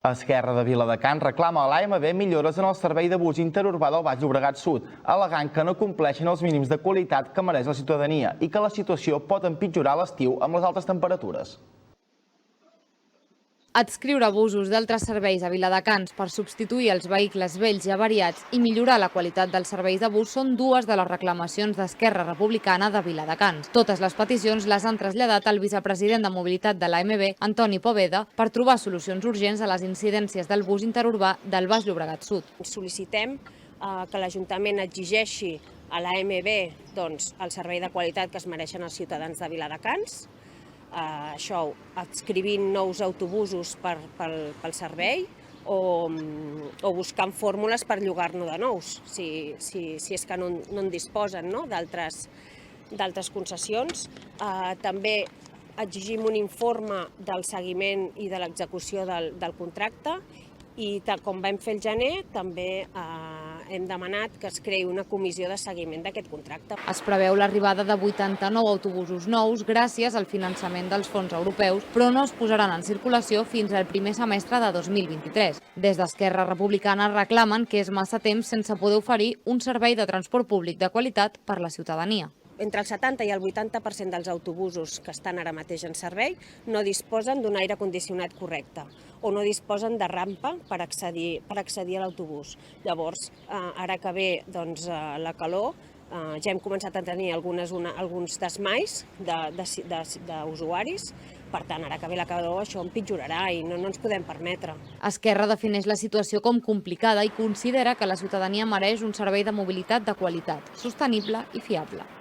Esquerra de Viladecans reclama a l'AMB millores en el servei de bus interurbà del Baix Llobregat Sud, al·legant que no compleixen els mínims de qualitat que mereix la ciutadania i que la situació pot empitjorar a l'estiu amb les altes temperatures. Adscriure busos d'altres serveis a Viladecans per substituir els vehicles vells i avariats i millorar la qualitat dels serveis de bus són dues de les reclamacions d'Esquerra Republicana de Viladecans. Totes les peticions les han traslladat al vicepresident de Mobilitat de l'AMB, Antoni Poveda, per trobar solucions urgents a les incidències del bus interurbà del Baix Llobregat Sud. Sol·licitem que l'Ajuntament exigeixi a l'AMB el servei de qualitat que es mereixen els ciutadans de Viladecans, això adscrivint nous autobusos pel servei o buscant fórmules per llogar-ne de nous, si és que no en disposen d'altres concessions. També exigim un informe del seguiment i de l'execució del contracte i, tal com vam fer el gener, també hem demanat que es creï una comissió de seguiment d'aquest contracte. Es preveu l'arribada de 89 autobusos nous gràcies al finançament dels fons europeus, però no es posaran en circulació fins al primer semestre de 2023. Des d'Esquerra Republicana reclamen que és massa temps sense poder oferir un servei de transport públic de qualitat per la ciutadania. Entre el 70 i el 80% dels autobusos que estan ara mateix en servei no disposen d'un aire condicionat correcte o no disposen de rampa per accedir a l'autobús. Llavors, ara que ve la calor, ja hem començat a tenir alguns desmais d'usuaris. Per tant, ara que ve la calor, això empitjorarà i no ens podem permetre. Esquerra defineix la situació com complicada i considera que la ciutadania mereix un servei de mobilitat de qualitat, sostenible i fiable.